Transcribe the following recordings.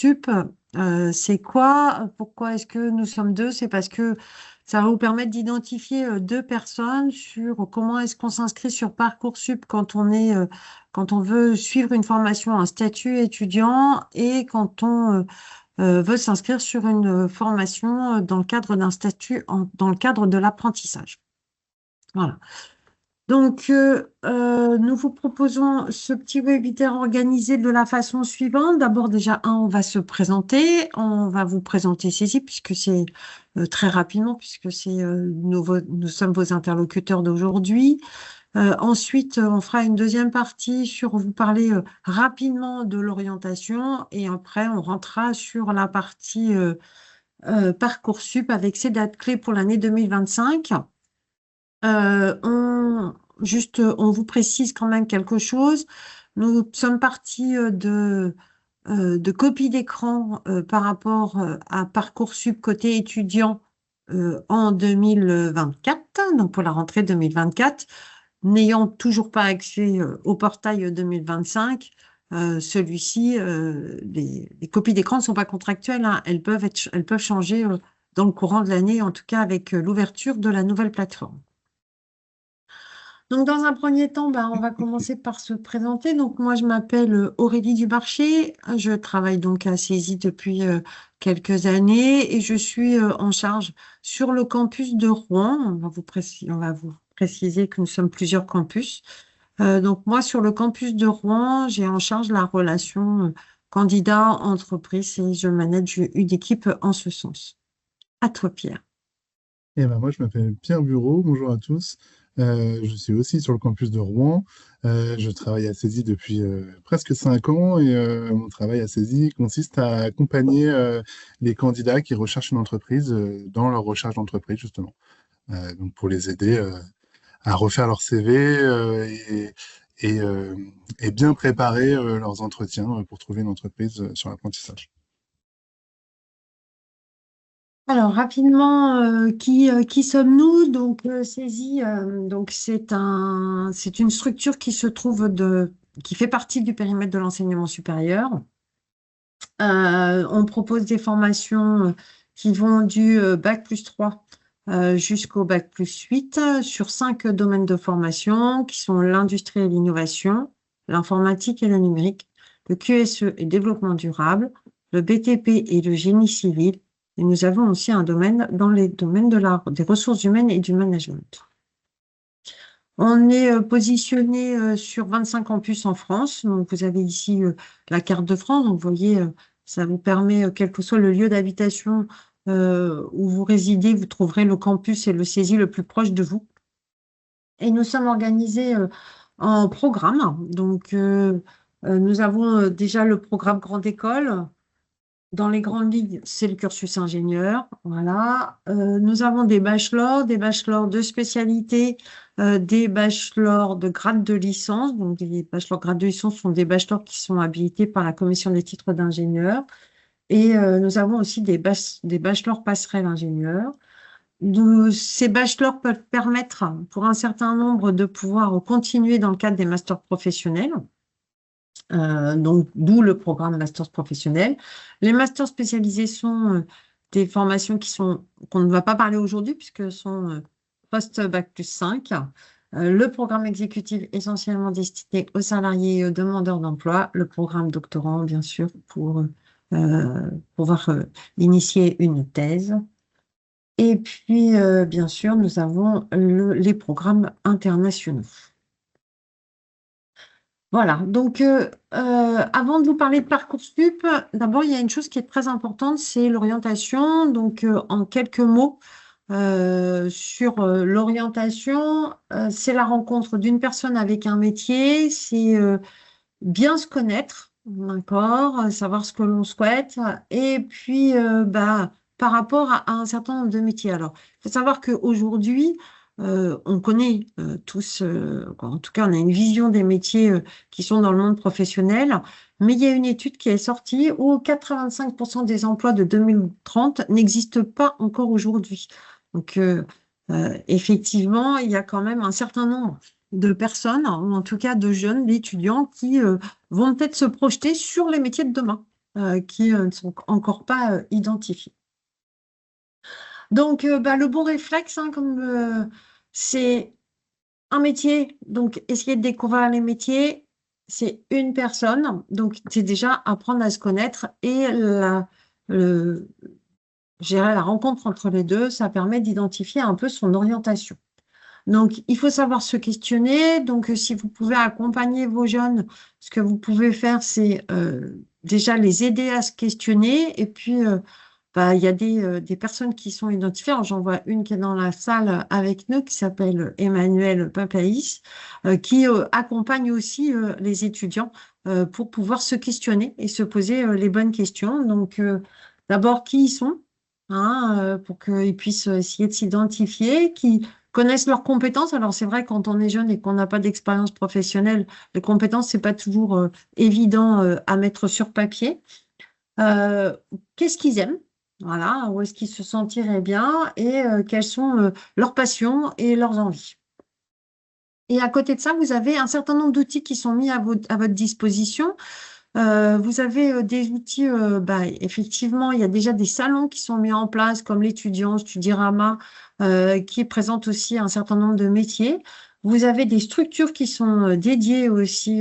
Parcoursup, c'est quoi? Pourquoi est-ce que nous sommes deux? C'est parce que ça va vous permettre d'identifier deux personnes sur comment est-ce qu'on s'inscrit sur Parcoursup quand on veut suivre une formation, un statut étudiant et quand on veut s'inscrire sur une formation dans le cadre d'un statut, dans le cadre de l'apprentissage. Voilà. Donc, nous vous proposons ce petit webinaire organisé de la façon suivante. D'abord, déjà, on va se présenter. On va vous présenter Cécile, puisque c'est très rapidement, puisque nous sommes vos interlocuteurs d'aujourd'hui. Ensuite, on fera une deuxième partie sur vous parler rapidement de l'orientation. Et après, on rentrera sur la partie Parcoursup avec ses dates clés pour l'année 2025. On vous précise quand même quelque chose. Nous sommes partis de copies d'écran par rapport à Parcoursup côté étudiant en 2024, donc pour la rentrée 2024, n'ayant toujours pas accès au portail 2025. Celui-ci, les copies d'écran ne sont pas contractuelles, hein. Elles peuvent changer dans le courant de l'année, en tout cas avec l'ouverture de la nouvelle plateforme. Donc, dans un premier temps, on va commencer par se présenter. Donc, moi, je m'appelle Aurélie Dumarché. Je travaille donc à CESI depuis quelques années et je suis en charge sur le campus de Rouen. On va vous préciser que nous sommes plusieurs campus. Donc, moi, sur le campus de Rouen, j'ai en charge la relation candidat-entreprise et je manage une équipe en ce sens. À toi, Pierre. Et ben moi, je m'appelle Pierre Bureau. Bonjour à tous. Je suis aussi sur le campus de Rouen. Je travaille à CESI depuis presque 5 ans et mon travail à CESI consiste à accompagner les candidats qui recherchent une entreprise dans leur recherche d'entreprise, justement. Donc pour les aider à refaire leur CV et, euh, et bien préparer leurs entretiens pour trouver une entreprise sur l'apprentissage. Alors, rapidement, qui sommes-nous? Donc, CESI, donc c'est une structure qui fait partie du périmètre de l'enseignement supérieur. On propose des formations qui vont du bac+3 jusqu'au bac+8 sur 5 domaines de formation qui sont l'industrie et l'innovation, l'informatique et le numérique, le QSE et développement durable, le BTP et le génie civil. Et nous avons aussi un domaine dans les domaines des ressources humaines et du management. On est positionné sur 25 campus en France. Donc, vous avez ici la carte de France. Donc, vous voyez, ça vous permet, quel que soit le lieu d'habitation où vous résidez, vous trouverez le campus et le CESI le plus proche de vous. Et nous sommes organisés en programme. Donc, nous avons déjà le programme Grande École. Dans les grandes lignes, c'est le cursus ingénieur. Voilà. Nous avons des bachelors de spécialité, des bachelors de grade de licence. Donc, les bachelors grade de licence sont des bachelors qui sont habilités par la commission des titres d'ingénieur. Et nous avons aussi des bachelors passerelles ingénieurs. Ces bachelors peuvent permettre pour un certain nombre de pouvoir continuer dans le cadre des masters professionnels. Donc, d'où le programme Masters professionnel. Les masters spécialisés sont des formations qu'on ne va pas parler aujourd'hui puisque sont post-bac+5. Le programme exécutif essentiellement destiné aux salariés et aux demandeurs d'emploi. Le programme doctorant, bien sûr, pour pouvoir initier une thèse. Et puis, bien sûr, nous avons les programmes internationaux. Voilà, donc avant de vous parler de Parcoursup, d'abord, il y a une chose qui est très importante, c'est l'orientation. Donc, en quelques mots, sur l'orientation, c'est la rencontre d'une personne avec un métier, c'est bien se connaître, d'accord, savoir ce que l'on souhaite, et puis par rapport à un certain nombre de métiers. Alors, il faut savoir qu'aujourd'hui, on connaît tous, en tout cas, on a une vision des métiers qui sont dans le monde professionnel, mais il y a une étude qui est sortie où 85% des emplois de 2030 n'existent pas encore aujourd'hui. Donc, effectivement, il y a quand même un certain nombre de personnes, ou en tout cas de jeunes, d'étudiants, qui vont peut-être se projeter sur les métiers de demain. qui ne sont encore pas identifiés. Donc, le bon réflexe, hein, c'est un métier, donc essayer de découvrir les métiers, c'est une personne, donc c'est déjà apprendre à se connaître et le, je dirais la rencontre entre les deux, ça permet d'identifier un peu son orientation. Donc, il faut savoir se questionner. Donc, si vous pouvez accompagner vos jeunes, ce que vous pouvez faire, c'est déjà les aider à se questionner. Et puis, il y a des personnes qui sont identifiées. Alors, j'en vois une qui est dans la salle avec nous, qui s'appelle Emmanuel Papaïs, qui accompagne aussi les étudiants pour pouvoir se questionner et se poser les bonnes questions. Donc, d'abord, qui ils sont, hein, pour qu'ils puissent essayer de s'identifier, qui connaissent leurs compétences. Alors, c'est vrai, quand on est jeune et qu'on n'a pas d'expérience professionnelle, les compétences, c'est pas toujours évident à mettre sur papier. Euh, Qu'est-ce qu'ils aiment? Voilà, où est-ce qu'ils se sentiraient bien et quelles sont leurs passions et leurs envies. Et à côté de ça, vous avez un certain nombre d'outils qui sont mis à votre disposition. Vous avez des outils, effectivement, il y a déjà des salons qui sont mis en place, comme l'étudiant Studirama, qui présente aussi un certain nombre de métiers. Vous avez des structures qui sont dédiées aussi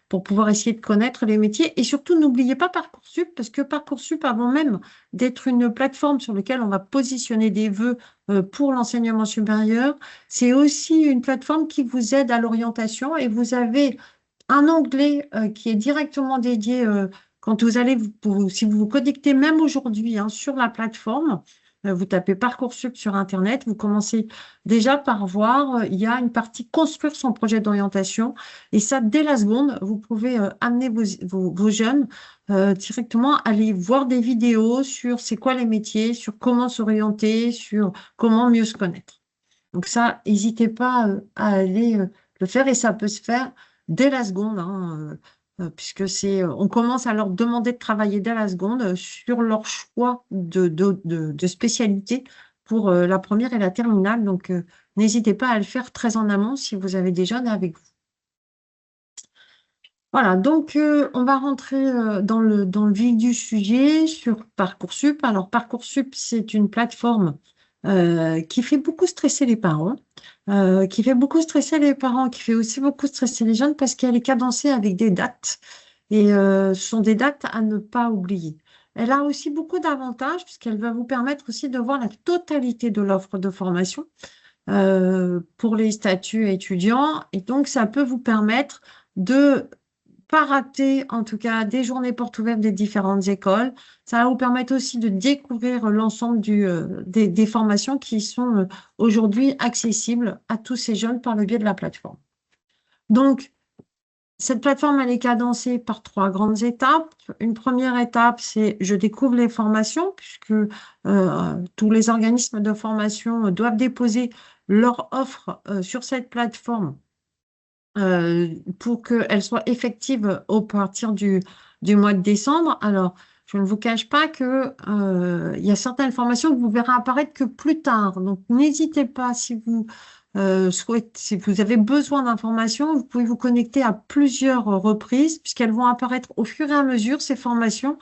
pour pouvoir essayer de connaître les métiers. Et surtout, n'oubliez pas Parcoursup, parce que Parcoursup, avant même d'être une plateforme sur laquelle on va positionner des vœux pour l'enseignement supérieur, c'est aussi une plateforme qui vous aide à l'orientation et vous avez un onglet qui est directement dédié quand vous allez, si vous vous connectez même aujourd'hui hein, sur la plateforme, vous tapez Parcoursup sur Internet, vous commencez déjà par voir, il y a une partie construire son projet d'orientation et ça, dès la seconde, vous pouvez amener vos jeunes directement aller voir des vidéos sur c'est quoi les métiers, sur comment s'orienter, sur comment mieux se connaître. Donc ça, n'hésitez pas à aller le faire et ça peut se faire dès la seconde, hein, puisque on commence à leur demander de travailler dès la seconde sur leur choix de spécialité pour la première et la terminale. Donc n'hésitez pas à le faire très en amont si vous avez des jeunes avec vous. Voilà, donc on va rentrer dans le vif du sujet sur Parcoursup. Alors Parcoursup, c'est une plateforme qui fait beaucoup stresser les parents, qui fait aussi beaucoup stresser les jeunes parce qu'elle est cadencée avec des dates et ce sont des dates à ne pas oublier. Elle a aussi beaucoup d'avantages puisqu'elle va vous permettre aussi de voir la totalité de l'offre de formation pour les statuts étudiants et donc ça peut vous permettre de pas rater, en tout cas, des journées portes ouvertes des différentes écoles. Ça va vous permettre aussi de découvrir l'ensemble des formations qui sont aujourd'hui accessibles à tous ces jeunes par le biais de la plateforme. Donc, cette plateforme, elle est cadencée par trois grandes étapes. Une première étape, c'est je découvre les formations, puisque tous les organismes de formation doivent déposer leur offre sur cette plateforme pour qu'elle soit effective au partir du mois de décembre. Alors, je ne vous cache pas que il y a certaines formations que vous verrez apparaître que plus tard. Donc, n'hésitez pas si vous si vous avez besoin d'informations, vous pouvez vous connecter à plusieurs reprises puisqu'elles vont apparaître au fur et à mesure, ces formations.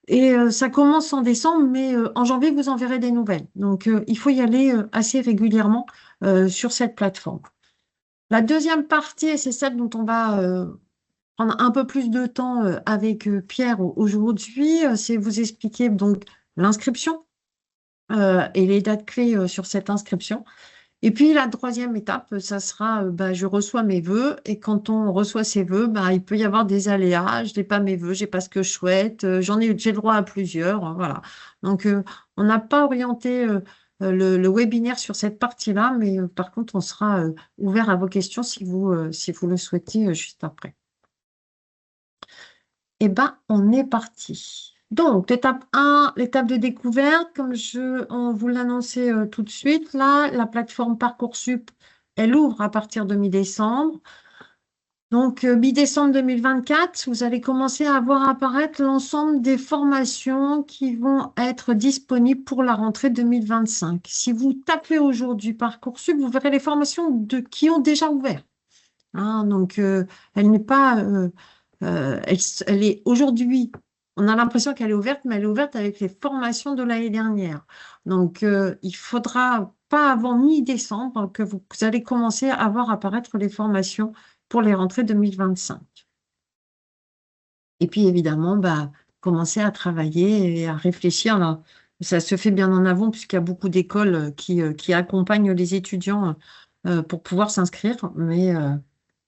Et ça commence en décembre, mais en janvier, vous en verrez des nouvelles. Donc, il faut y aller assez régulièrement sur cette plateforme. La deuxième partie, et c'est celle dont on va prendre un peu plus de temps avec Pierre aujourd'hui, c'est vous expliquer donc l'inscription et les dates clés sur cette inscription. Et puis la troisième étape, ça sera je reçois mes vœux et quand on reçoit ses vœux, il peut y avoir des aléas. Je n'ai pas mes vœux, j'ai pas ce que je souhaite, j'ai le droit à plusieurs, voilà. Donc on n'a pas orienté le webinaire sur cette partie-là, mais par contre on sera ouvert à vos questions si vous le souhaitez juste après. Eh ben, on est parti. Donc, l'étape 1, l'étape de découverte, comme on vous l'annonçait tout de suite, là, la plateforme Parcoursup, elle ouvre à partir de mi-décembre. Donc, mi-décembre 2024, vous allez commencer à voir apparaître l'ensemble des formations qui vont être disponibles pour la rentrée 2025. Si vous tapez aujourd'hui Parcoursup, vous verrez les formations qui ont déjà ouvert. Hein, donc, elle n'est pas, elle est aujourd'hui on a l'impression qu'elle est ouverte, mais elle est ouverte avec les formations de l'année dernière. Donc, il faudra pas avant mi-décembre que vous allez commencer à voir apparaître les formations pour les rentrées 2025. Et puis, évidemment, bah, commencer à travailler et à réfléchir. Là, ça se fait bien en avant puisqu'il y a beaucoup d'écoles qui accompagnent les étudiants pour pouvoir s'inscrire. Mais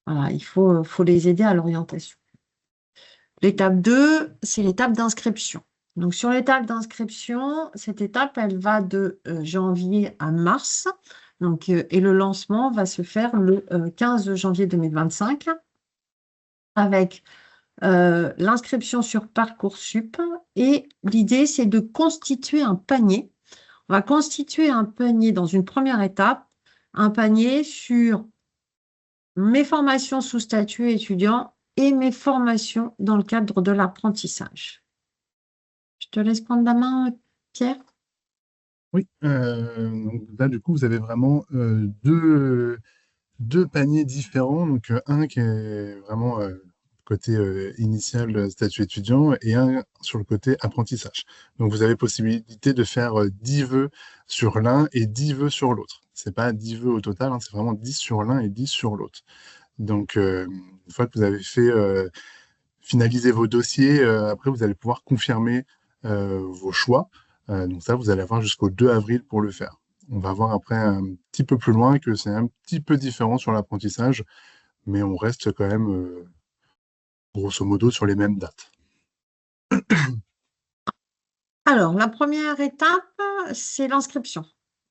voilà, il faut les aider à l'orientation. L'étape 2, c'est l'étape d'inscription. Donc, sur l'étape d'inscription, cette étape, elle va de janvier à mars. Donc, et le lancement va se faire le 15 janvier 2025 avec l'inscription sur Parcoursup. Et l'idée, c'est de constituer un panier. On va constituer un panier dans une première étape, un panier sur mes formations sous statut étudiant et mes formations dans le cadre de l'apprentissage. Je te laisse prendre la main, Pierre. Oui, donc là, du coup, vous avez vraiment deux paniers différents. Donc, un qui est vraiment côté initial, statut étudiant, et un sur le côté apprentissage. Donc, vous avez possibilité de faire 10 vœux sur l'un et 10 vœux sur l'autre. C'est pas 10 vœux au total, hein, c'est vraiment 10 sur l'un et 10 sur l'autre. Donc, une fois que vous avez fait finaliser vos dossiers, après, vous allez pouvoir confirmer vos choix. Donc ça, vous allez avoir jusqu'au 2 avril pour le faire. On va voir après un petit peu plus loin que c'est un petit peu différent sur l'apprentissage, mais on reste quand même grosso modo sur les mêmes dates. Alors, la première étape, c'est l'inscription.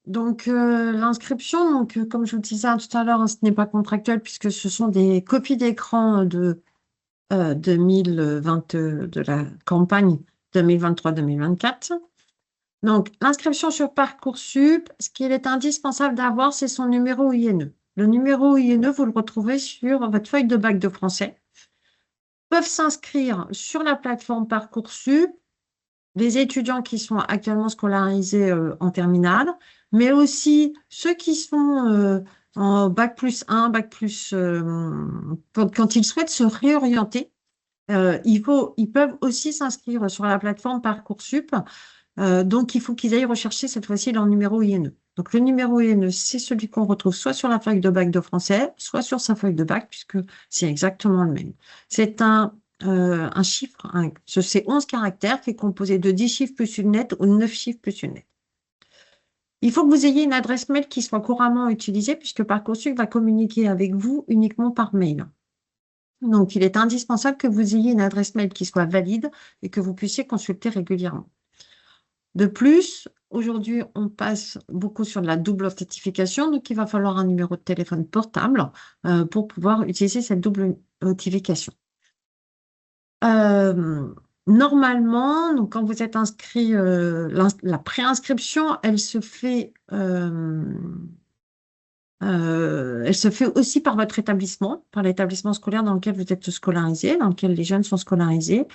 Donc, l'inscription, comme je vous disais tout à l'heure, hein, ce n'est pas contractuel puisque ce sont des copies d'écran de 2020, de la campagne 2023-2024. Donc, l'inscription sur Parcoursup, ce qu'il est indispensable d'avoir, c'est son numéro INE. Le numéro INE, vous le retrouvez sur votre feuille de bac de français. Peuvent s'inscrire sur la plateforme Parcoursup les étudiants qui sont actuellement scolarisés en terminale, mais aussi ceux qui sont en bac plus 1, bac plus... quand ils souhaitent se réorienter, ils peuvent aussi s'inscrire sur la plateforme Parcoursup. Donc, il faut qu'ils aillent rechercher cette fois-ci leur numéro INE. Donc, le numéro INE, c'est celui qu'on retrouve soit sur la feuille de bac de français, soit sur sa feuille de bac, puisque c'est exactement le même. C'est un chiffre, c'est 11 caractères qui est composé de 10 chiffres plus une lettre ou 9 chiffres plus une lettre. Il faut que vous ayez une adresse mail qui soit couramment utilisée, puisque Parcoursup va communiquer avec vous uniquement par mail. Donc, il est indispensable que vous ayez une adresse mail qui soit valide et que vous puissiez consulter régulièrement. De plus, aujourd'hui, on passe beaucoup sur de la double authentification, donc il va falloir un numéro de téléphone portable pour pouvoir utiliser cette double authentification. Normalement, donc quand vous êtes inscrit, la préinscription, elle se fait aussi par votre établissement, par l'établissement scolaire dans lequel vous êtes scolarisé, dans lequel les jeunes sont scolarisés.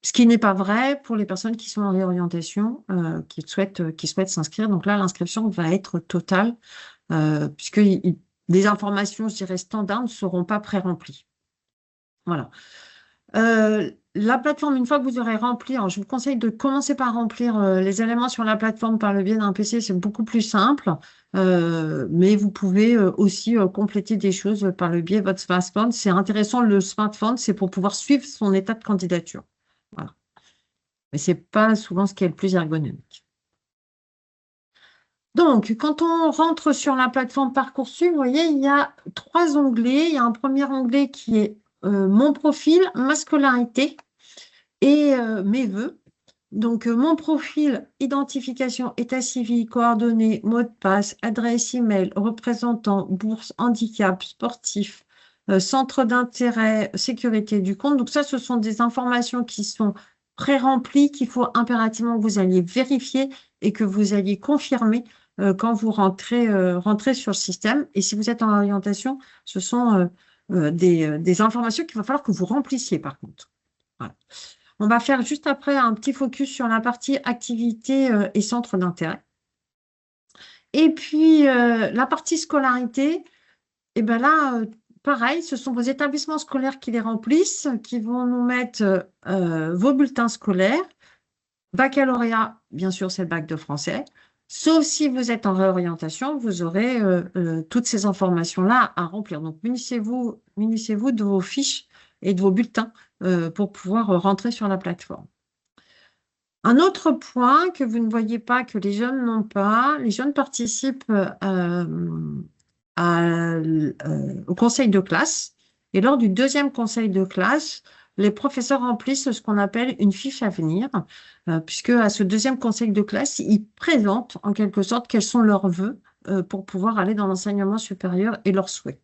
Ce qui n'est pas vrai pour les personnes qui sont en réorientation, qui souhaitent s'inscrire. Donc là, l'inscription va être totale, puisque des informations, je dirais, standards ne seront pas pré-remplies. Voilà. La plateforme, une fois que vous aurez rempli, alors je vous conseille de commencer par remplir les éléments sur la plateforme par le biais d'un PC, c'est beaucoup plus simple, mais vous pouvez aussi compléter des choses par le biais de votre smartphone. C'est intéressant, le smartphone, c'est pour pouvoir suivre son état de candidature. Voilà. Mais ce n'est pas souvent ce qui est le plus ergonomique. Donc, quand on rentre sur la plateforme Parcoursup, vous voyez, il y a 3 onglets. Il y a un premier onglet qui est mon profil, ma scolarité et mes vœux. Donc, mon profil, identification, état civil, coordonnées, mot de passe, adresse email, représentant, bourse, handicap, sportif, centre d'intérêt, sécurité du compte. Donc, ça, ce sont des informations qui sont pré-remplies, qu'il faut impérativement que vous alliez vérifier et que vous alliez confirmer quand vous rentrez sur le système. Et si vous êtes en orientation, ce sont des informations qu'il va falloir que vous remplissiez, par contre. Voilà. On va faire juste après un petit focus sur la partie activité et centre d'intérêt. Et puis, la partie scolarité, et ben là, pareil, ce sont vos établissements scolaires qui les remplissent, qui vont nous mettre vos bulletins scolaires. Baccalauréat, bien sûr, c'est le bac de français. Sauf si vous êtes en réorientation, vous aurez toutes ces informations-là à remplir. Donc, munissez-vous de vos fiches et de vos bulletins pour pouvoir rentrer sur la plateforme. Un autre point que vous ne voyez pas, que les jeunes n'ont pas, les jeunes participent au conseil de classe. Et lors du deuxième conseil de classe, les professeurs remplissent ce qu'on appelle une fiche à venir, puisque à ce deuxième conseil de classe, ils présentent en quelque sorte quels sont leurs vœux pour pouvoir aller dans l'enseignement supérieur et leurs souhaits.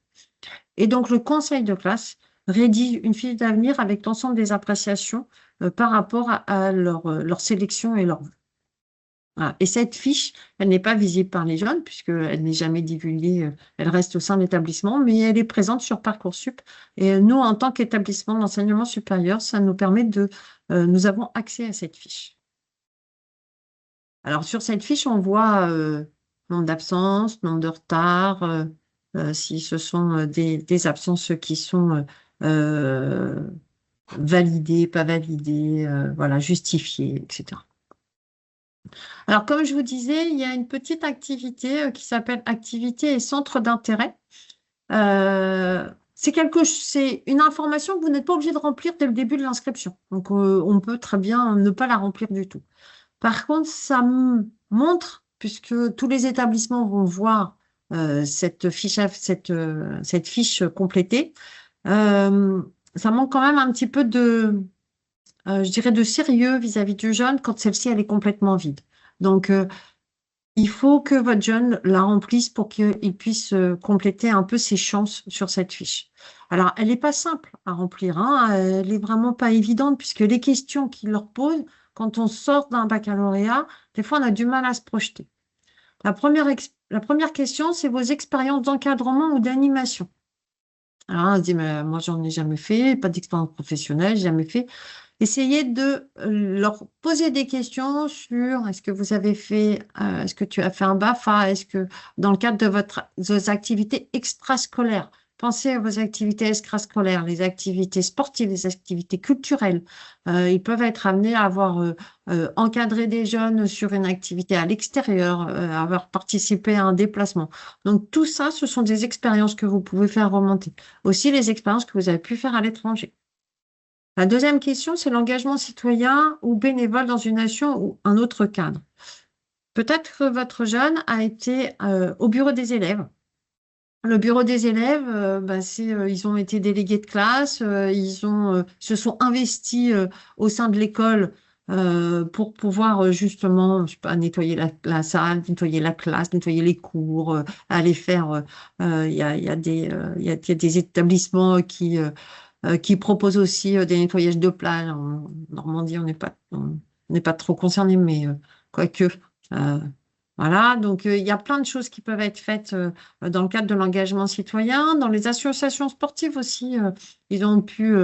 Et donc, le conseil de classe rédige une fiche d'avenir avec l'ensemble des appréciations par rapport à leur sélection et leur vœux. Voilà. Et cette fiche, elle n'est pas visible par les jeunes puisqu'elle n'est jamais divulguée, elle reste au sein de l'établissement, mais elle est présente sur Parcoursup. Et nous, en tant qu'établissement d'enseignement supérieur, ça nous permet nous avons accès à cette fiche. Alors, sur cette fiche, on voit nombre d'absences, nombre de retards, si ce sont des absences qui sont validées, pas validées, voilà, justifiées, etc. Alors, comme je vous disais, il y a une petite activité qui s'appelle activité et centre d'intérêt. C'est une information que vous n'êtes pas obligé de remplir dès le début de l'inscription. Donc, on peut très bien ne pas la remplir du tout. Par contre, ça montre, puisque tous les établissements vont voir cette fiche complétée, ça manque quand même un petit peu je dirais, de sérieux vis-à-vis du jeune quand celle-ci, elle est complètement vide. Donc, il faut que votre jeune la remplisse pour qu'il puisse compléter un peu ses chances sur cette fiche. Alors, elle n'est pas simple à remplir, hein, elle n'est vraiment pas évidente puisque les questions qu'il leur pose, quand on sort d'un baccalauréat, des fois, on a du mal à se projeter. La première question, c'est vos expériences d'encadrement ou d'animation. Alors, on se dit, mais moi, j'en ai jamais fait, pas d'expérience professionnelle, jamais fait. Essayez de leur poser des questions sur est-ce que vous avez fait, est-ce que tu as fait un BAFA, est-ce que dans le cadre de vos activités extrascolaires, pensez à vos activités extrascolaires, les activités sportives, les activités culturelles. Ils peuvent être amenés à avoir encadré des jeunes sur une activité à l'extérieur, avoir participé à un déplacement. Donc tout ça, ce sont des expériences que vous pouvez faire remonter. Aussi les expériences que vous avez pu faire à l'étranger. La deuxième question, c'est l'engagement citoyen ou bénévole dans une nation ou un autre cadre. Peut-être que votre jeune a été au bureau des élèves. Le bureau des élèves, ils ont été délégués de classe, se sont investis au sein de l'école pour pouvoir justement, je sais pas, nettoyer la salle, nettoyer la classe, nettoyer les cours, aller faire. Il y a des établissements qui proposent aussi des nettoyages de plage. En Normandie, on n'est pas trop concerné, mais quoique. euh, voilà, donc il y a plein de choses qui peuvent être faites dans le cadre de l'engagement citoyen. Dans les associations sportives aussi, ils ont pu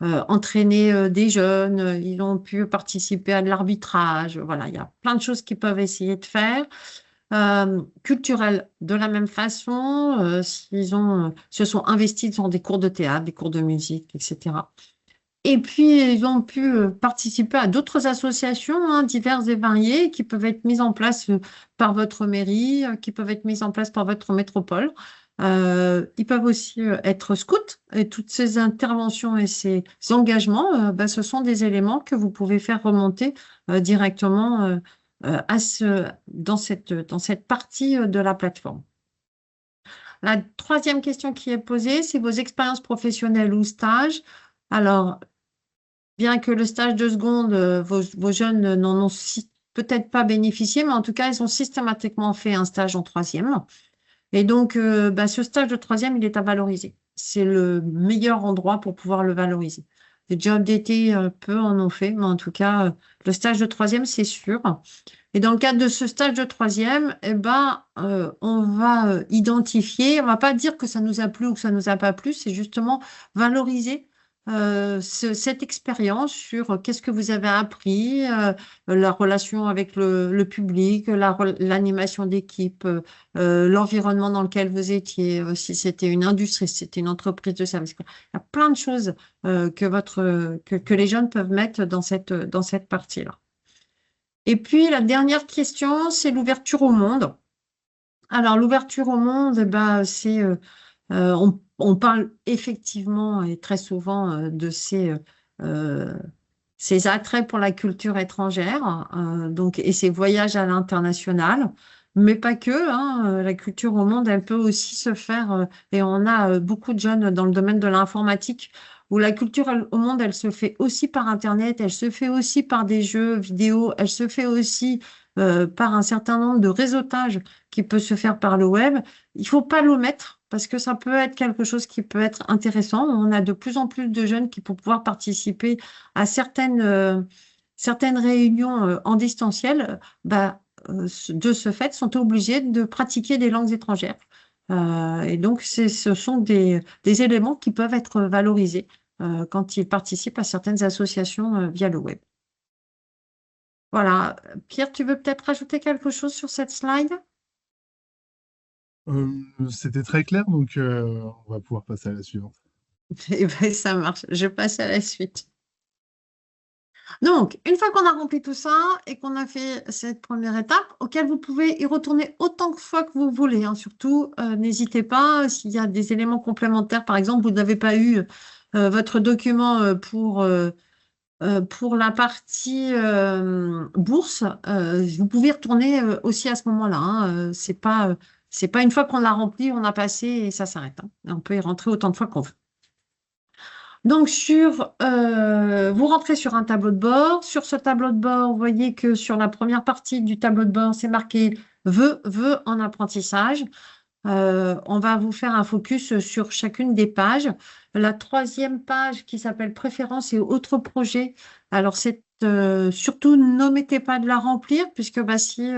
entraîner des jeunes, ils ont pu participer à de l'arbitrage. Voilà, il y a plein de choses qu'ils peuvent essayer de faire. Culturel, de la même façon, se sont investis dans des cours de théâtre, des cours de musique, etc. Et puis, ils ont pu participer à d'autres associations hein, diverses et variées qui peuvent être mises en place par votre mairie, qui peuvent être mises en place par votre métropole. Ils peuvent aussi être scouts et toutes ces interventions et ces engagements, ce sont des éléments que vous pouvez faire remonter directement dans cette partie de la plateforme. La troisième question qui est posée, c'est vos expériences professionnelles ou stages. Alors, bien que le stage de seconde, vos jeunes n'en ont peut-être pas bénéficié, mais en tout cas, ils ont systématiquement fait un stage en troisième. Et donc, ce stage de troisième, il est à valoriser. C'est le meilleur endroit pour pouvoir le valoriser. Les jobs d'été, peu en ont fait, mais en tout cas, le stage de troisième, c'est sûr. Et dans le cadre de ce stage de troisième, on va identifier, on ne va pas dire que ça nous a plu ou que ça ne nous a pas plu, c'est justement valoriser cette expérience sur qu'est-ce que vous avez appris, la relation avec le public, l'animation d'équipe, l'environnement dans lequel vous étiez, si c'était une industrie, si c'était une entreprise de service. Il y a plein de choses que les jeunes peuvent mettre dans cette partie-là. Et puis la dernière question, c'est l'ouverture au monde. Alors l'ouverture au monde, eh ben, on parle effectivement et très souvent de ces attraits pour la culture étrangère, donc, et ces voyages à l'international, mais pas que, hein, la culture au monde, elle peut aussi se faire, et on a beaucoup de jeunes dans le domaine de l'informatique, où la culture au monde, elle se fait aussi par Internet, elle se fait aussi par des jeux vidéo, elle se fait aussi par un certain nombre de réseautages qui peut se faire par le web. Il faut pas l'omettre parce que ça peut être quelque chose qui peut être intéressant. On a de plus en plus de jeunes qui, pour pouvoir participer à certaines réunions en distanciel, de ce fait, sont obligés de pratiquer des langues étrangères. Et donc, ce sont des éléments qui peuvent être valorisés quand ils participent à certaines associations via le web. Voilà. Pierre, tu veux peut-être rajouter quelque chose sur cette slide? C'était très clair, donc on va pouvoir passer à la suivante. Eh bien, ça marche. Je passe à la suite. Donc, une fois qu'on a rempli tout ça et qu'on a fait cette première étape, auquel vous pouvez y retourner autant de fois que vous voulez, hein. Surtout, n'hésitez pas, s'il y a des éléments complémentaires, par exemple, vous n'avez pas eu votre document pour la partie bourse, vous pouvez y retourner aussi à ce moment-là, hein. C'est pas une fois qu'on l'a rempli, on a passé et ça s'arrête, hein. On peut y rentrer autant de fois qu'on veut. Donc, vous rentrez sur un tableau de bord. Sur ce tableau de bord, vous voyez que sur la première partie du tableau de bord, c'est marqué vœux en apprentissage. On va vous faire un focus sur chacune des pages. La troisième page qui s'appelle préférences et autres projets. Alors, surtout, n'omettez pas de la remplir puisque si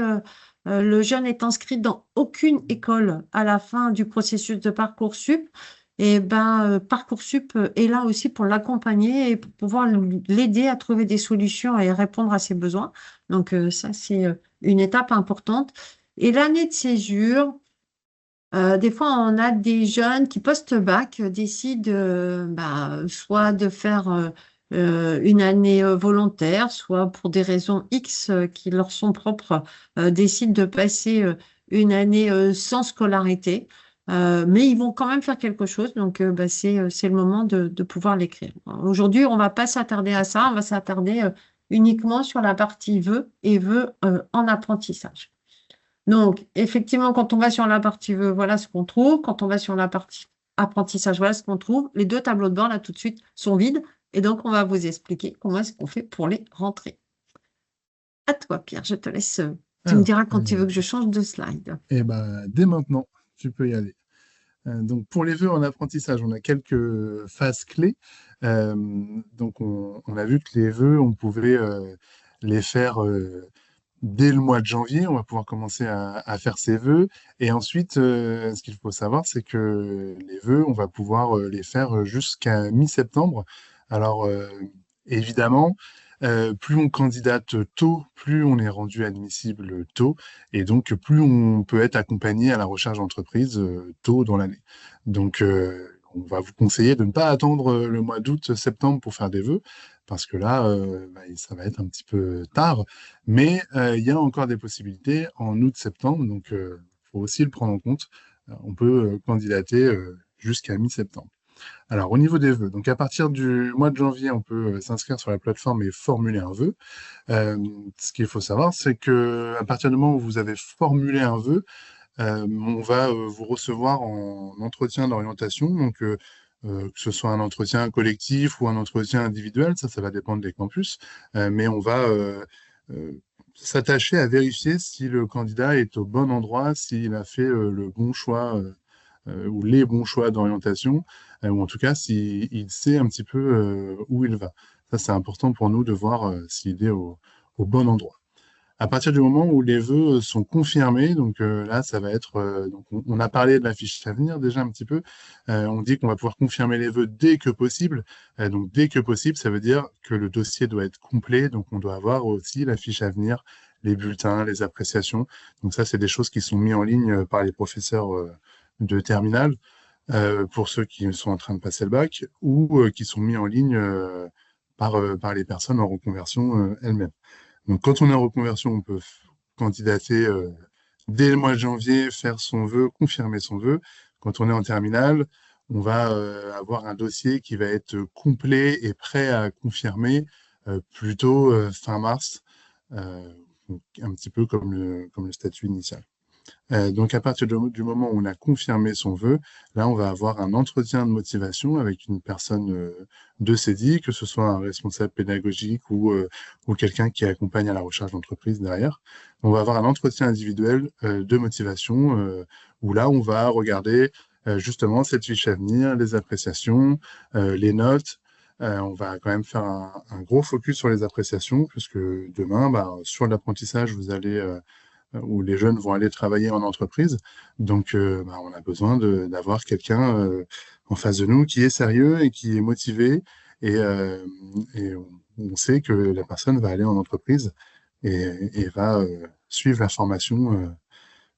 le jeune est inscrit dans aucune école à la fin du processus de Parcoursup, et Parcoursup est là aussi pour l'accompagner et pour pouvoir l'aider à trouver des solutions et répondre à ses besoins. Donc, ça, c'est une étape importante. Et l'année de césure, des fois, on a des jeunes qui post-bac décident soit de faire une année volontaire, soit pour des raisons X qui leur sont propres, décident de passer une année sans scolarité. Mais ils vont quand même faire quelque chose, donc c'est le moment de pouvoir l'écrire. Aujourd'hui, on ne va pas s'attarder à ça, on va s'attarder uniquement sur la partie vœux et vœux en apprentissage. Donc, effectivement, quand on va sur la partie vœux, voilà ce qu'on trouve. Quand on va sur la partie apprentissage, voilà ce qu'on trouve. Les deux tableaux de bord, là, tout de suite, sont vides. Et donc, on va vous expliquer comment est-ce qu'on fait pour les rentrer. À toi, Pierre, je te laisse. Tu me Alors, diras quand tu veux que je change de slide. et ben, dès maintenant, tu peux y aller. Donc, pour les vœux en apprentissage, on a quelques phases clés. Donc, on a vu que les vœux, on pouvait les faire dès le mois de janvier. On va pouvoir commencer à faire ses vœux. Et ensuite, ce qu'il faut savoir, c'est que les vœux, on va pouvoir les faire jusqu'à mi-septembre. Alors, évidemment, plus on candidate tôt, plus on est rendu admissible tôt, et donc plus on peut être accompagné à la recherche d'entreprise tôt dans l'année. Donc, on va vous conseiller de ne pas attendre le mois d'août, septembre pour faire des vœux, parce que là, ça va être un petit peu tard. Mais il y a encore des possibilités en août, septembre, donc il faut aussi le prendre en compte. On peut candidater jusqu'à mi-septembre. Alors, au niveau des vœux, donc à partir du mois de janvier, on peut s'inscrire sur la plateforme et formuler un vœu. Ce qu'il faut savoir, c'est que à partir du moment où vous avez formulé un vœu, on va vous recevoir en entretien d'orientation, donc que ce soit un entretien collectif ou un entretien individuel, ça va dépendre des campus, mais on va s'attacher à vérifier si le candidat est au bon endroit, s'il a fait le bon choix ou les bons choix d'orientation, ou en tout cas s'il sait un petit peu où il va. Ça, c'est important pour nous de voir s'il est au bon endroit. À partir du moment où les vœux sont confirmés, donc là, ça va être, donc on a parlé de la fiche à venir déjà un petit peu. On dit qu'on va pouvoir confirmer les vœux dès que possible. Donc dès que possible, ça veut dire que le dossier doit être complet. Donc on doit avoir aussi la fiche à venir, les bulletins, les appréciations. Donc ça, c'est des choses qui sont mises en ligne par les professeurs de terminale pour ceux qui sont en train de passer le bac ou qui sont mis en ligne par les personnes en reconversion elles-mêmes. Donc, quand on est en reconversion, on peut candidater dès le mois de janvier, faire son vœu, confirmer son vœu. Quand on est en terminale, on va avoir un dossier qui va être complet et prêt à confirmer plutôt fin mars, donc un petit peu comme le statut initial. Donc, à partir du moment où on a confirmé son vœu, là, on va avoir un entretien de motivation avec une personne de CEDI, que ce soit un responsable pédagogique ou quelqu'un qui accompagne à la recherche d'entreprise derrière. On va avoir un entretien individuel de motivation où là, on va regarder justement cette fiche à venir, les appréciations, les notes. On va quand même faire un gros focus sur les appréciations, puisque demain, bah, sur l'apprentissage, vous allez où les jeunes vont aller travailler en entreprise. Donc, bah, on a besoin d'avoir quelqu'un en face de nous qui est sérieux et qui est motivé. Et on sait que la personne va aller en entreprise et va suivre la formation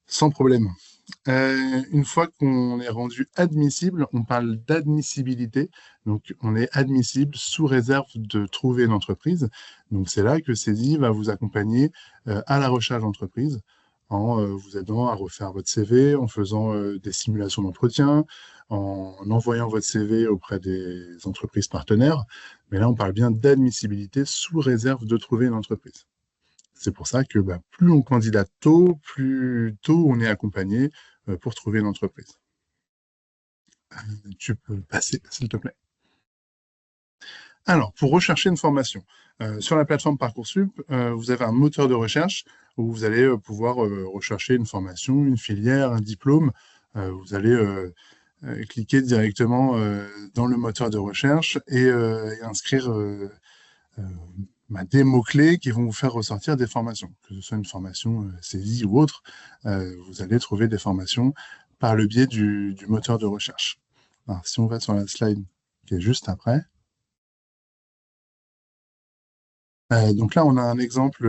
sans problème. Une fois qu'on est rendu admissible, on parle d'admissibilité. Donc, on est admissible sous réserve de trouver une entreprise. Donc, c'est là que CEDI va vous accompagner à la recherche d'entreprise en vous aidant à refaire votre CV, en faisant des simulations d'entretien, en envoyant votre CV auprès des entreprises partenaires. Mais là, on parle bien d'admissibilité sous réserve de trouver une entreprise. C'est pour ça que bah, plus on candidate tôt, plus tôt on est accompagné pour trouver une entreprise. Tu peux passer, s'il te plaît. Alors, pour rechercher une formation, sur la plateforme Parcoursup, vous avez un moteur de recherche où vous allez pouvoir rechercher une formation, une filière, un diplôme. Vous allez cliquer directement dans le moteur de recherche et inscrire des mots-clés qui vont vous faire ressortir des formations, que ce soit une formation CEDI ou autre. Vous allez trouver des formations par le biais du moteur de recherche. Alors, si on va sur la slide qui est juste après. Donc là, on a un exemple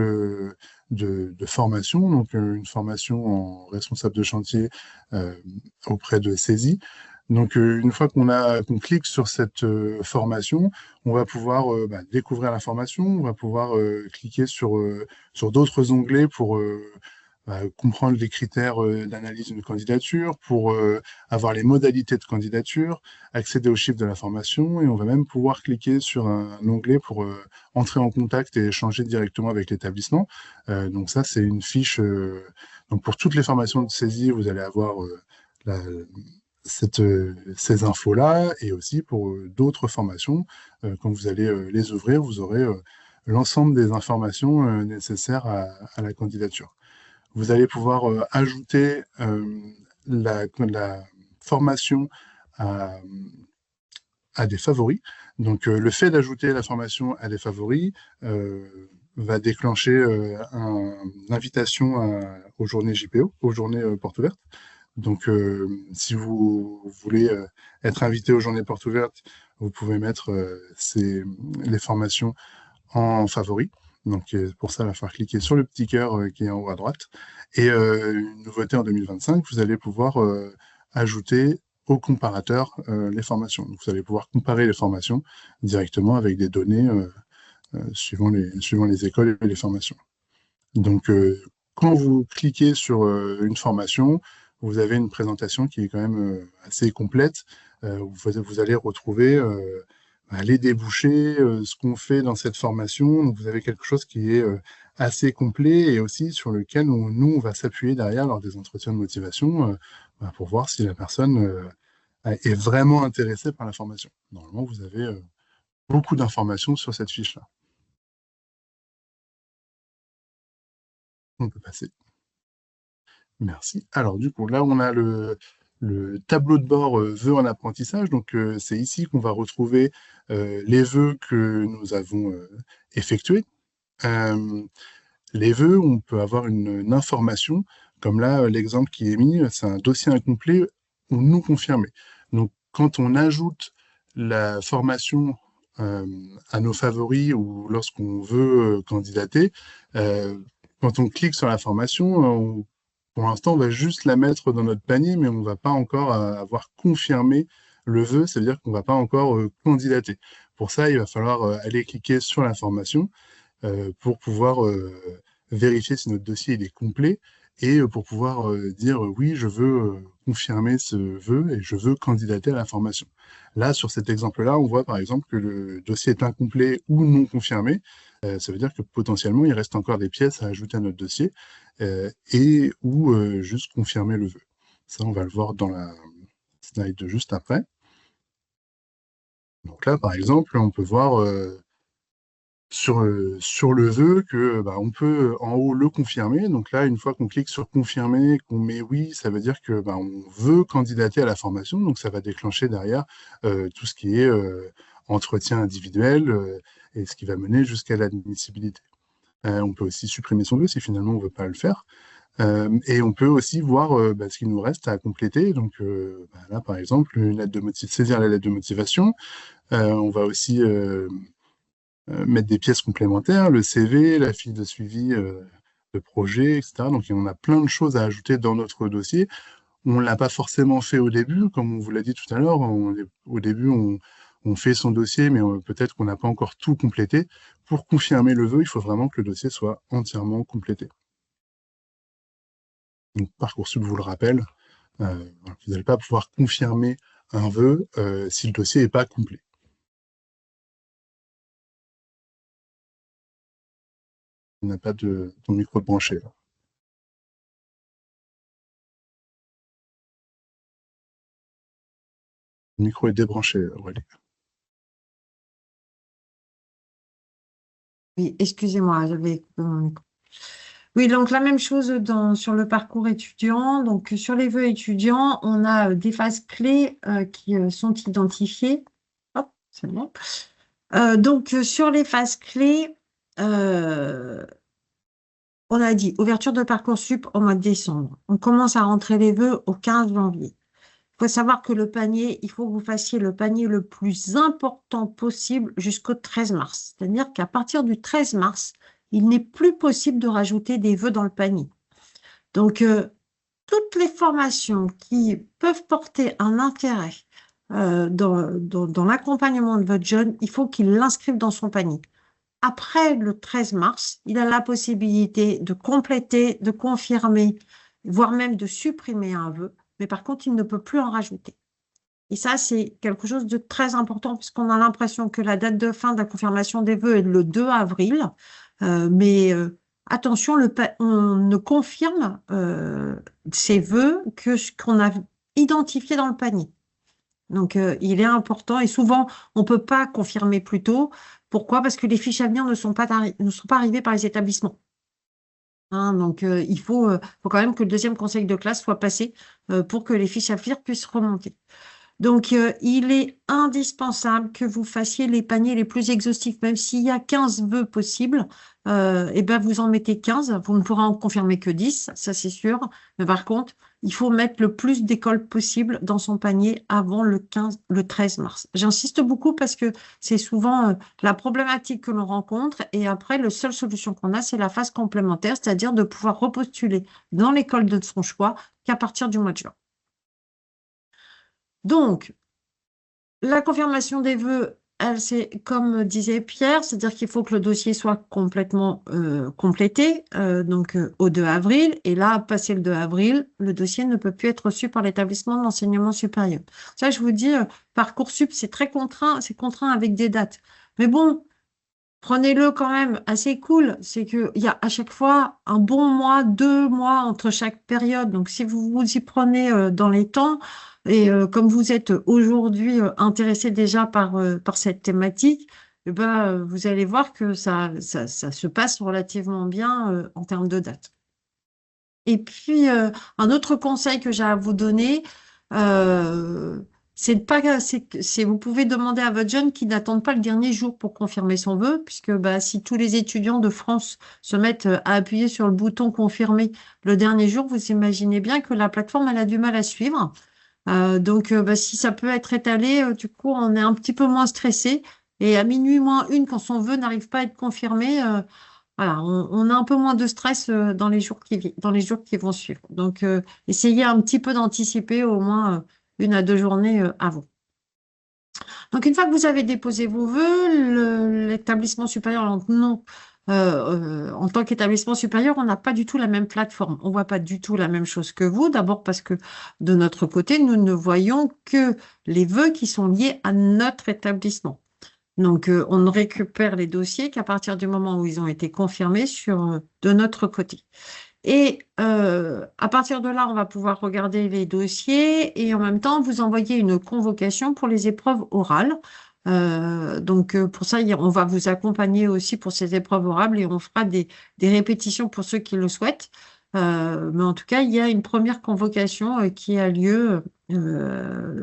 de formation, donc une formation en responsable de chantier auprès de CESI. Donc, une fois qu'on clique sur cette formation, on va pouvoir découvrir la formation, on va pouvoir cliquer sur d'autres onglets pour comprendre les critères d'analyse d'une candidature, pour avoir les modalités de candidature, accéder aux chiffres de la formation, et on va même pouvoir cliquer sur un onglet pour entrer en contact et échanger directement avec l'établissement. Donc ça, c'est une fiche. Donc pour toutes les formations de saisie, vous allez avoir ces infos-là, et aussi pour d'autres formations, quand vous allez les ouvrir, vous aurez l'ensemble des informations nécessaires à la candidature. Vous allez pouvoir ajouter la formation à des favoris. Donc, le fait d'ajouter la formation à des favoris va déclencher une invitation aux journées JPO, aux journées portes ouvertes. Donc, si vous voulez être invité aux journées portes ouvertes, vous pouvez mettre les formations en favoris. Donc, pour ça, il va falloir cliquer sur le petit cœur qui est en haut à droite. Et une nouveauté en 2025, vous allez pouvoir ajouter au comparateur les formations. Donc, vous allez pouvoir comparer les formations directement avec des données suivant les écoles et les formations. Donc, quand vous cliquez sur une formation, vous avez une présentation qui est quand même assez complète. Vous allez retrouver les débouchés, ce qu'on fait dans cette formation. Donc, vous avez quelque chose qui est assez complet et aussi sur lequel nous, on va s'appuyer derrière lors des entretiens de motivation pour voir si la personne est vraiment intéressée par la formation. Normalement, vous avez beaucoup d'informations sur cette fiche-là. On peut passer. Merci. Alors, du coup, là, on a le tableau de bord vœux en apprentissage. Donc, c'est ici qu'on va retrouver les vœux que nous avons effectués. Les vœux, on peut avoir une information, comme là, l'exemple qui est mis, c'est un dossier incomplet ou non confirmé. Donc, quand on ajoute la formation euh, à nos favoris ou lorsqu'on veut candidater, euh, quand on clique sur la formation, pour l'instant, on va juste la mettre dans notre panier, mais on ne va pas encore avoir confirmé le vœu, ça veut dire qu'on ne va pas encore candidater. Pour ça, il va falloir aller cliquer sur la formation pour pouvoir vérifier si notre dossier il est complet et pour pouvoir dire oui, je veux confirmer ce vœu et je veux candidater à la formation. Là, sur cet exemple-là, on voit par exemple que le dossier est incomplet ou non confirmé. Ça veut dire que potentiellement, il reste encore des pièces à ajouter à notre dossier et ou juste confirmer le vœu. Ça, on va le voir dans la slide de juste après. Donc là, par exemple, on peut voir sur le vœu que bah, on peut en haut le confirmer. Donc là, une fois qu'on clique sur confirmer, qu'on met oui, ça veut dire que bah, on veut candidater à la formation. Donc ça va déclencher derrière tout ce qui est entretien individuel et ce qui va mener jusqu'à l'admissibilité. On peut aussi supprimer son vœu si finalement on ne veut pas le faire. Et on peut aussi voir bah, ce qu'il nous reste à compléter. Donc bah, là, par exemple, une lettre de saisir la lettre de motivation. On va aussi mettre des pièces complémentaires, le CV, la fiche de suivi de projet, etc. Donc, on a plein de choses à ajouter dans notre dossier. On ne l'a pas forcément fait au début, comme on vous l'a dit tout à l'heure. Au début, on fait son dossier, mais peut-être qu'on n'a pas encore tout complété. Pour confirmer le vœu, il faut vraiment que le dossier soit entièrement complété. Donc, Parcoursup vous le rappelle, vous n'allez pas pouvoir confirmer un vœu si le dossier n'est pas complet. On n'a pas de ton micro branché, là. Le micro est débranché, Aurélie. Oui, excusez-moi, j'avais coupé mon micro. Oui, donc la même chose sur le parcours étudiant. Donc sur les vœux étudiants, on a des phases clés qui sont identifiées. Hop, c'est bon. Sur les phases clés, euh, on a dit ouverture de Parcoursup au mois de décembre. On commence à rentrer les vœux au 15 janvier. Il faut savoir que le panier, il faut que vous fassiez le panier le plus important possible jusqu'au 13 mars. C'est-à-dire qu'à partir du 13 mars, il n'est plus possible de rajouter des vœux dans le panier. Donc, toutes les formations qui peuvent porter un intérêt dans l'accompagnement de votre jeune, il faut qu'il l'inscrive dans son panier. Après le 13 mars, il a la possibilité de compléter, de confirmer, voire même de supprimer un vœu, mais par contre, il ne peut plus en rajouter. Et ça, c'est quelque chose de très important puisqu'on a l'impression que la date de fin de la confirmation des vœux est le 2 avril. Mais attention, on ne confirme ces vœux que ce qu'on a identifié dans le panier. Donc, il est important et souvent, on ne peut pas confirmer plus tôt. Pourquoi? Parce que les fiches à venir ne sont pas arrivées par les établissements. Hein, donc, faut quand même que le deuxième conseil de classe soit passé pour que les fiches à venir puissent remonter. Donc, il est indispensable que vous fassiez les paniers les plus exhaustifs. Même s'il y a 15 vœux possibles, eh ben, vous en mettez 15. Vous ne pourrez en confirmer que 10, ça c'est sûr. Mais par contre, il faut mettre le plus d'écoles possible dans son panier avant le 13 mars. J'insiste beaucoup parce que c'est souvent la problématique que l'on rencontre. Et après, la seule solution qu'on a, c'est la phase complémentaire, c'est-à-dire de pouvoir repostuler dans l'école de son choix qu'à partir du mois de juin. Donc, la confirmation des vœux, elle, c'est comme disait Pierre, c'est-à-dire qu'il faut que le dossier soit complètement complété, au 2 avril. Et là, passé le 2 avril, le dossier ne peut plus être reçu par l'établissement de l'enseignement supérieur. Ça, je vous dis, Parcoursup, c'est très contraint, c'est contraint avec des dates. Mais bon, prenez-le quand même assez cool. C'est qu'il y a à chaque fois un bon mois, 2 mois entre chaque période. Donc, si vous vous y prenez dans les temps, et comme vous êtes aujourd'hui intéressé déjà par cette thématique, eh ben, vous allez voir que ça se passe relativement bien en termes de date. Et puis, un autre conseil que j'ai à vous donner, euh, c'est de pas, vous pouvez demander à votre jeune qui n'attende pas le dernier jour pour confirmer son vœu, puisque bah, si tous les étudiants de France se mettent à appuyer sur le bouton confirmer le dernier jour, vous imaginez bien que la plateforme, elle a du mal à suivre. Donc, bah, si ça peut être étalé, du coup, on est un petit peu moins stressé. Et à minuit moins une, quand son vœu n'arrive pas à être confirmé, voilà, on a un peu moins de stress dans les jours dans les jours qui vont suivre. Donc, essayez un petit peu d'anticiper au moins 1 à 2 journées avant. Donc, une fois que vous avez déposé vos vœux, l'établissement supérieur, alors non, en tant qu'établissement supérieur, on n'a pas du tout la même plateforme. On ne voit pas du tout la même chose que vous. D'abord parce que de notre côté, nous ne voyons que les vœux qui sont liés à notre établissement. Donc, on ne récupère les dossiers qu'à partir du moment où ils ont été confirmés de notre côté. Et à partir de là, on va pouvoir regarder les dossiers et en même temps vous envoyer une convocation pour les épreuves orales. Donc pour ça, on va vous accompagner aussi pour ces épreuves orales et on fera des répétitions pour ceux qui le souhaitent. Mais en tout cas, il y a une première convocation qui a lieu.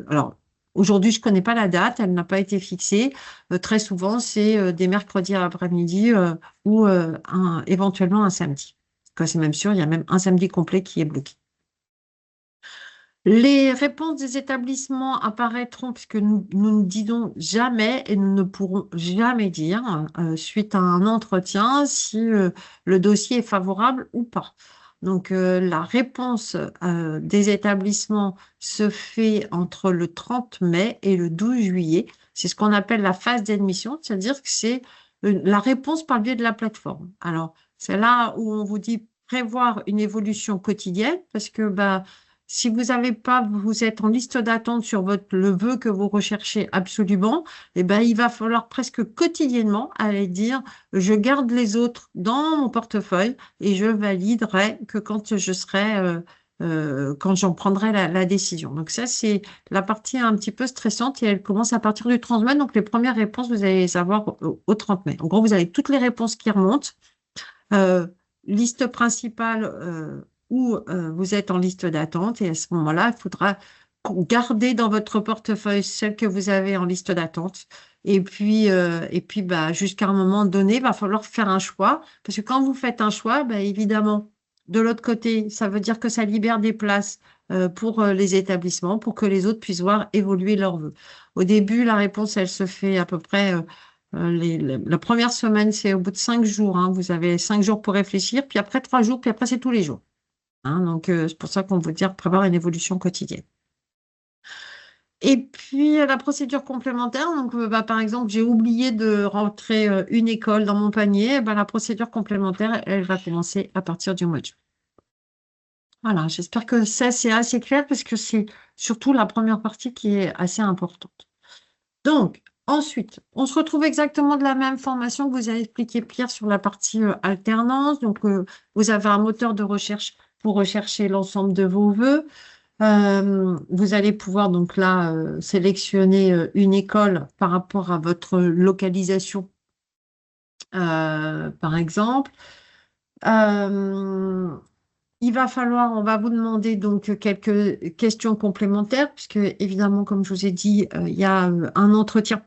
Alors aujourd'hui, je ne connais pas la date, elle n'a pas été fixée. Très souvent, c'est des mercredis après-midi ou éventuellement un samedi. Quoi, c'est même sûr, il y a même un samedi complet qui est bloqué. Les réponses des établissements apparaîtront, puisque nous ne disons jamais et nous ne pourrons jamais dire, suite à un entretien, si le dossier est favorable ou pas. Donc, la réponse des établissements se fait entre le 30 mai et le 12 juillet. C'est ce qu'on appelle la phase d'admission, c'est-à-dire que c'est la réponse par le biais de la plateforme. Alors, c'est là où on vous dit prévoir une évolution quotidienne, parce que bah, si vous n'avez pas, vous êtes en liste d'attente sur le vœu que vous recherchez absolument, eh ben, il va falloir presque quotidiennement aller dire, je garde les autres dans mon portefeuille et je validerai que quand je serai, quand j'en prendrai la décision. Donc ça, c'est la partie un petit peu stressante et elle commence à partir du 30 mai. Donc les premières réponses, vous allez les avoir au 30 mai. En gros, vous avez toutes les réponses qui remontent. Euh, Liste principale où vous êtes en liste d'attente et à ce moment-là, il faudra garder dans votre portefeuille celle que vous avez en liste d'attente. Et puis bah, jusqu'à un moment donné, il va falloir faire un choix parce que quand vous faites un choix, bah, évidemment, de l'autre côté, ça veut dire que ça libère des places pour les établissements pour que les autres puissent voir évoluer leurs vœux. Au début, la réponse, elle se fait à peu près la première semaine, c'est au bout de 5 jours. Hein. Vous avez 5 jours pour réfléchir, puis après 3 jours, puis après c'est tous les jours. Hein. Donc c'est pour ça qu'on veut dire prévoir une évolution quotidienne. Et puis la procédure complémentaire, donc bah, par exemple, j'ai oublié de rentrer une école dans mon panier, bah, la procédure complémentaire, elle va commencer à partir du mois de juin. Voilà, j'espère que ça c'est assez clair parce que c'est surtout la première partie qui est assez importante. Donc, ensuite, on se retrouve exactement de la même formation que vous avez expliqué, Pierre, sur la partie alternance. Donc, vous avez un moteur de recherche pour rechercher l'ensemble de vos vœux. Vous allez pouvoir donc là sélectionner une école par rapport à votre localisation, par exemple. Euh, on va vous demander donc quelques questions complémentaires, puisque évidemment, comme je vous ai dit, il y a un entretien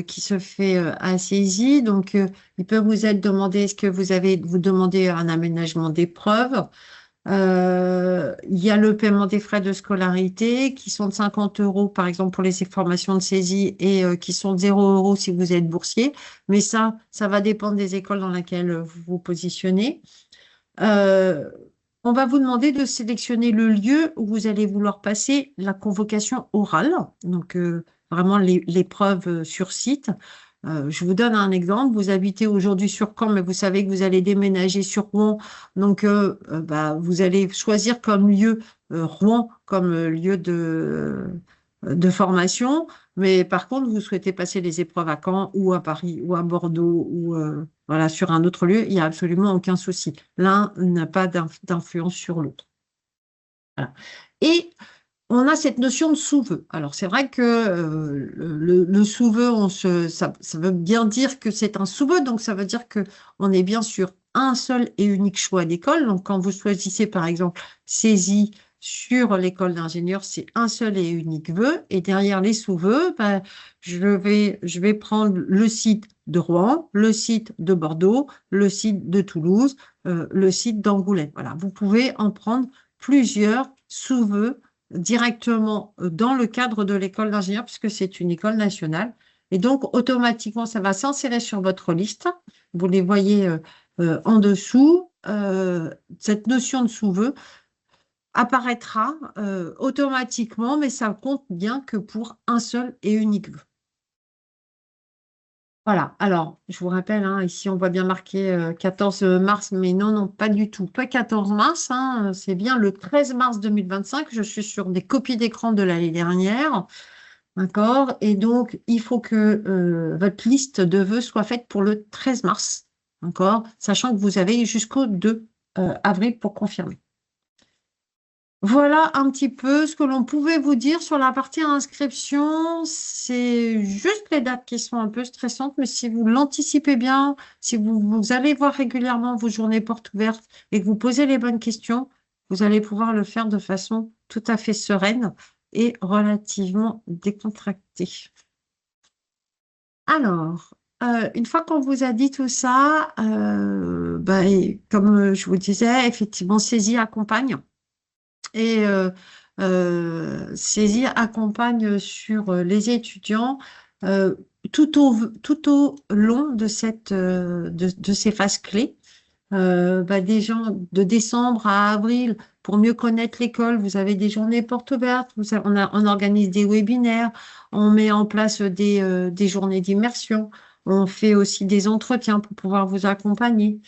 qui se fait à saisie. Donc, il peut vous être demandé, est-ce que vous demandez un aménagement d'épreuves? Il y a le paiement des frais de scolarité qui sont de 50 euros, par exemple, pour les formations de saisie et qui sont de 0 euros si vous êtes boursier. Mais ça va dépendre des écoles dans lesquelles vous vous positionnez. Euh, on va vous demander de sélectionner le lieu où vous allez vouloir passer la convocation orale, donc vraiment l'épreuve sur site. Je vous donne un exemple. Vous habitez aujourd'hui sur Caen, mais vous savez que vous allez déménager sur Rouen. Donc, bah, vous allez choisir comme lieu Rouen comme lieu de formation. Mais par contre, vous souhaitez passer les épreuves à Caen ou à Paris ou à Bordeaux ou voilà, sur un autre lieu, il n'y a absolument aucun souci. L'un n'a pas d'influence sur l'autre. Voilà. Et on a cette notion de sous-vœu. Alors, c'est vrai que le sous-vœu, ça veut bien dire que c'est un sous-vœu, donc ça veut dire que on est bien sur un seul et unique choix d'école. Donc, quand vous choisissez, par exemple, saisie sur l'école d'ingénieur, c'est un seul et unique vœu. Et derrière les sous-vœux, ben, je vais prendre le site de Rouen, le site de Bordeaux, le site de Toulouse, le site d'Angoulême. Voilà, vous pouvez en prendre plusieurs sous-vœux directement dans le cadre de l'école d'ingénieur, puisque c'est une école nationale. Et donc, automatiquement, ça va s'insérer sur votre liste. Vous les voyez en dessous. Cette notion de sous-vœu apparaîtra automatiquement, mais ça compte bien que pour un seul et unique vœu. Voilà, alors je vous rappelle, hein, ici on voit bien marqué 14 mars, mais non, non, pas du tout. Pas 14 mars, hein, c'est bien le 13 mars 2025. Je suis sur des copies d'écran de l'année dernière. D'accord? Et donc, il faut que votre liste de vœux soit faite pour le 13 mars. D'accord? Sachant que vous avez jusqu'au 2 avril pour confirmer. Voilà un petit peu ce que l'on pouvait vous dire sur la partie inscription. C'est juste les dates qui sont un peu stressantes, mais si vous l'anticipez bien, si vous allez voir régulièrement vos journées portes ouvertes et que vous posez les bonnes questions, vous allez pouvoir le faire de façon tout à fait sereine et relativement décontractée. Alors, une fois qu'on vous a dit tout ça, et comme je vous disais, effectivement, Saisie accompagne. Et Saisir accompagne sur les étudiants euh, tout au long de de ces phases clés. Des gens de décembre à avril, pour mieux connaître l'école, vous avez des journées portes ouvertes, on organise des webinaires, on met en place des journées d'immersion, on fait aussi des entretiens pour pouvoir vous accompagner.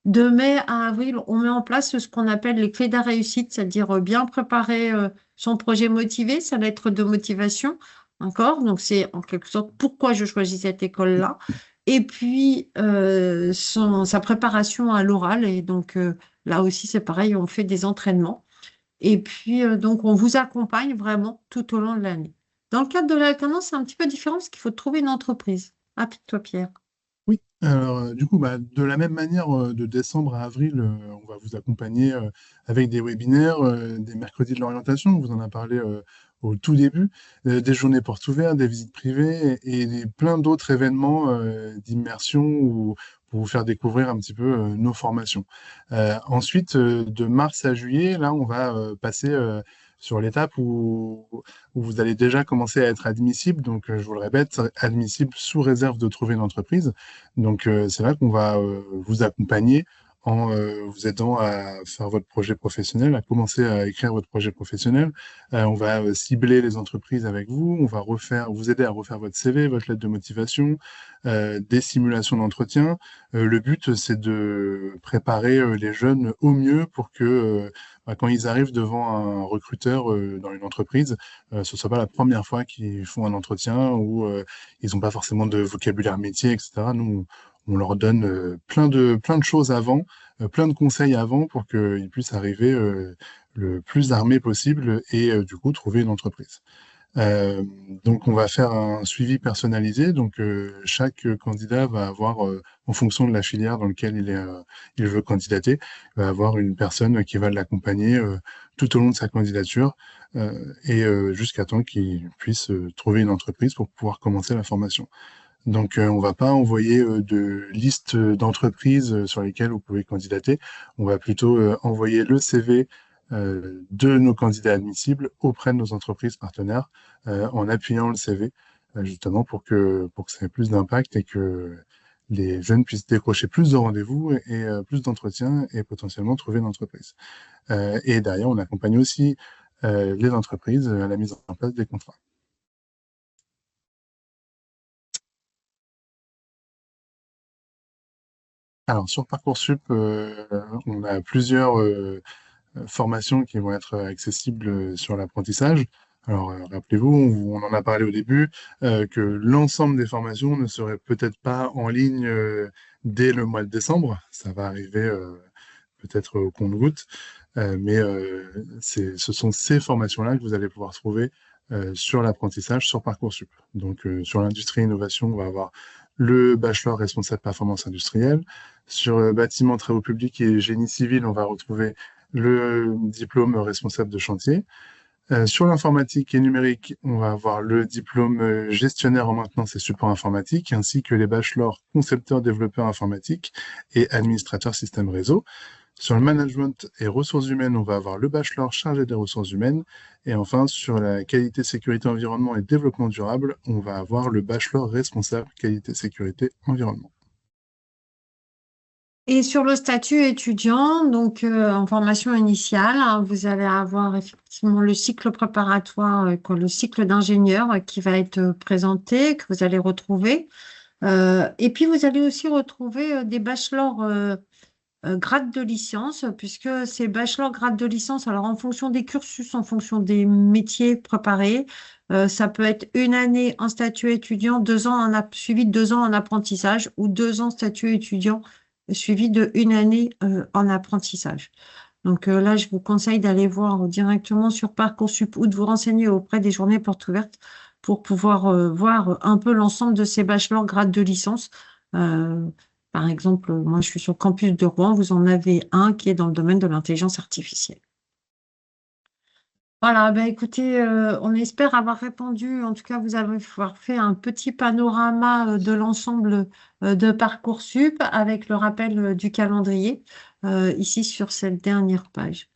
De mai à avril, on met en place ce qu'on appelle les clés de la réussite, c'est-à-dire bien préparer son projet motivé, sa lettre de motivation, encore. Donc, c'est en quelque sorte pourquoi je choisis cette école-là. Et puis, sa préparation à l'oral. Et donc, là aussi, c'est pareil, on fait des entraînements. Et puis, donc, on vous accompagne vraiment tout au long de l'année. Dans le cadre de l'alternance, c'est un petit peu différent parce qu'il faut trouver une entreprise. Rapide-toi, Pierre. Oui, alors du coup, de la même manière, de décembre à avril, on va vous accompagner avec des webinaires, des mercredis de l'orientation, on vous en a parlé au tout début, des journées portes ouvertes, des visites privées plein d'autres événements d'immersion pour vous faire découvrir un petit peu nos formations. Ensuite, de mars à juillet, là, on va passer sur l'étape où vous allez déjà commencer à être admissible. Donc, je vous le répète, admissible sous réserve de trouver une entreprise. Donc, c'est là qu'on va vous accompagner en vous aidant à faire votre projet professionnel, à commencer à écrire votre projet professionnel. On va cibler les entreprises avec vous, on va vous aider à refaire votre CV, votre lettre de motivation, des simulations d'entretien. Le but, c'est de préparer les jeunes au mieux pour que quand ils arrivent devant un recruteur dans une entreprise, ce soit pas la première fois qu'ils font un entretien où ils n'ont pas forcément de vocabulaire métier, etc. Nous, on leur donne plein de choses avant, plein de conseils avant pour qu'ils puissent arriver le plus armés possible et du coup trouver une entreprise. Euh, donc, on va faire un suivi personnalisé. Donc, chaque candidat va avoir, en fonction de la filière dans laquelle il veut candidater, va avoir une personne qui va l'accompagner tout au long de sa candidature jusqu'à temps qu'il puisse trouver une entreprise pour pouvoir commencer la formation. Donc, on va pas envoyer de liste d'entreprises sur lesquelles vous pouvez candidater. On va plutôt envoyer le CV de nos candidats admissibles auprès de nos entreprises partenaires en appuyant le CV, justement pour que ça ait plus d'impact et que les jeunes puissent décrocher plus de rendez-vous et plus d'entretiens et potentiellement trouver une entreprise. Et derrière, on accompagne aussi les entreprises à la mise en place des contrats. Alors, sur Parcoursup, on a plusieurs formations qui vont être accessibles sur l'apprentissage. Alors, rappelez-vous, on en a parlé au début, que l'ensemble des formations ne seraient peut-être pas en ligne dès le mois de décembre. Ça va arriver peut-être au compte-gouttes, mais ce sont ces formations-là que vous allez pouvoir trouver sur l'apprentissage, sur Parcoursup. Donc, sur l'industrie et innovation, on va avoir le bachelor responsable performance industrielle. Sur bâtiment, travaux publics et génie civil, on va retrouver le diplôme responsable de chantier. Sur l'informatique et numérique, on va avoir le diplôme gestionnaire en maintenance et support informatique, ainsi que les bachelors concepteur développeur informatique et administrateur système réseau. Sur le management et ressources humaines, on va avoir le bachelor chargé des ressources humaines. Et enfin, sur la qualité, sécurité, environnement et développement durable, on va avoir le bachelor responsable qualité, sécurité, environnement. Et sur le statut étudiant, donc en formation initiale, hein, vous allez avoir effectivement le cycle préparatoire, le cycle d'ingénieur qui va être présenté, que vous allez retrouver. Et puis vous allez aussi retrouver des bachelors grade de licence, puisque ces bachelors grade de licence, alors en fonction des cursus, en fonction des métiers préparés, ça peut être une année en statut étudiant, 2 ans suivi de 2 ans en apprentissage, ou 2 ans statut étudiant suivi de une année en apprentissage. Donc là, je vous conseille d'aller voir directement sur Parcoursup ou de vous renseigner auprès des journées portes ouvertes pour pouvoir voir un peu l'ensemble de ces bachelors grade de licence. Euh, Par exemple, moi, je suis sur le campus de Rouen. Vous en avez un qui est dans le domaine de l'intelligence artificielle. Voilà, ben écoutez, on espère avoir répondu. En tout cas, vous avez fait un petit panorama de l'ensemble de Parcoursup avec le rappel du calendrier ici sur cette dernière page.